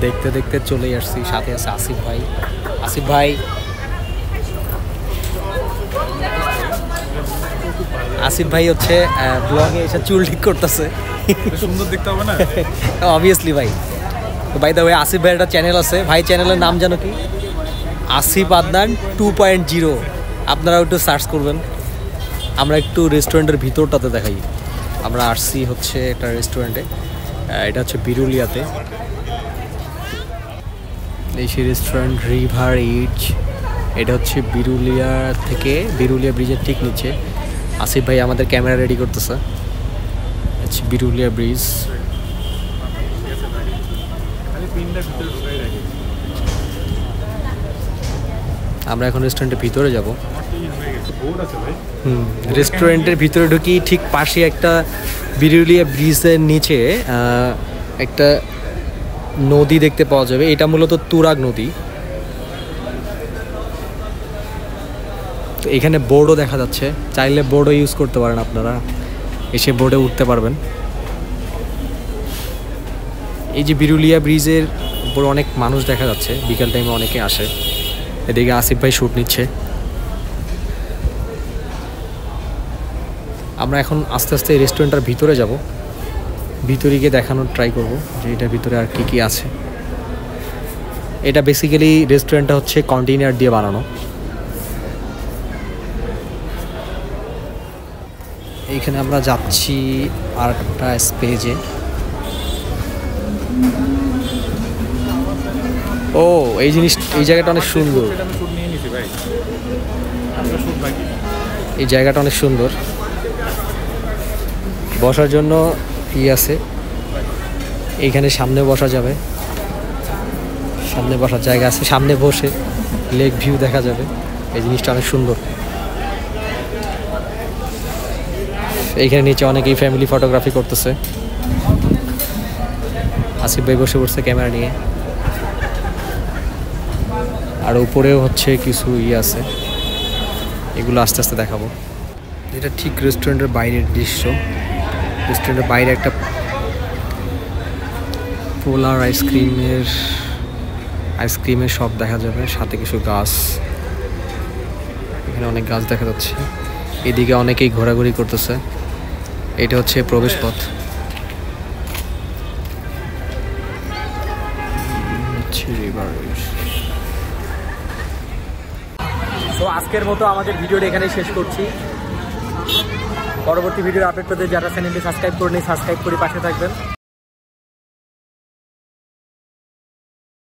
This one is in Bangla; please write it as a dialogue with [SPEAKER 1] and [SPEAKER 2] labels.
[SPEAKER 1] দেখতে দেখতে চলে আসছি, সাথে আছে আসিফ ভাই। আসিফ ভাই, আসিফ ভাই হচ্ছে ব্লগে এসে চুল ঠিক করতেছে,
[SPEAKER 2] সুন্দর দেখতে হবে না
[SPEAKER 1] অবভিয়াসলি ভাই। তো বাই দ্য ওয়ে আসিফ ভাইয়ের একটা চ্যানেল আছে ভাই, চ্যানেলের নাম জানো কি? আসিফ আদনান 2.0, আপনারাও একটু সার্চ করবেন। আমরা একটু রেস্টুরেন্টের ভিতরটাতে দেখাই। আমরা আসছি হচ্ছে একটা রেস্টুরেন্টে, এটা হচ্ছে বিরুলিয়াতে। এই সেই রেস্টুরেন্ট রিভার ইট, এটা হচ্ছে বিরুলিয়া থেকে, বিরুলিয়া ব্রিজের ঠিক নিচে। আসিফ ভাই আমাদের ক্যামেরা রেডি করতেছে। হচ্ছে বিরুলিয়া ব্রিজ। আমরা এখন রেস্টুরেন্টের ভিতরে যাব। রেস্টুরেন্টের ভিতরে ঢুকি, ঠিক পাশে একটা বিরুলিয়া ব্রিজের নিচে একটা নদী দেখতে পাওয়া যাবে। এটা মূলত তুরাগ নদী। তো এখানে বোর্ডও দেখা যাচ্ছে, চাইলে বোর্ডও ইউজ করতে পারেন আপনারা, এসে বোর্ডে উঠতে পারবেন। এই যে বিরুলিয়া ব্রিজের উপর অনেক মানুষ দেখা যাচ্ছে, বিকাল টাইমে অনেকে আসে। এদিকে আসিফ ভাই শ্যুট নিচ্ছে। আমরা এখন আস্তে আস্তে রেস্টুরেন্টের ভিতরে যাব, ভিতরে গিয়ে দেখানোর ট্রাই করব যে এটার ভিতরে আর কি আছে। এটা বেসিক্যালি রেস্টুরেন্টটা হচ্ছে কন্টেইনার দিয়ে বানানো। এইখানে আমরা যাচ্ছি আর একটা স্পেজে। ও এই এই জায়গাটা অনেক সুন্দর, এই জায়গাটা অনেক সুন্দর, বসার জন্য আছে। এইখানে সামনে বসা যাবে, সামনে বসার জায়গা আছে, সামনে বসে লেক ভিউ দেখা যাবে। এই জিনিসটা অনেক সুন্দর। এইখানে নিচে অনেকেই ফ্যামিলি ফটোগ্রাফি করতেছে। আসিফ ভাই বসে পড়ছে ক্যামেরা নিয়ে। আর উপরেও হচ্ছে কিছু আছে, এগুলো আস্তে আস্তে দেখাবো। এটা ঠিক রেস্টুরেন্টের বাইরের দৃশ্য। রেস্টুরেন্টের বাইরে একটা পোলার আইসক্রিমের শপ দেখা যাবে, সাথে কিছু গাছ। এখানে অনেক গাছ দেখা যাচ্ছে। এদিকে অনেকেই ঘোরাঘুরি করতেছে। এটা হচ্ছে প্রবেশ পথ। তো আজকের মতো আমাদের ভিডিওটা এখানেই শেষ করছি। পরবর্তী ভিডিও আপডেট পেতে যারা চ্যানেলটি সাবস্ক্রাইব করে নিই, সাবস্ক্রাইব করে পাশে থাকবেন।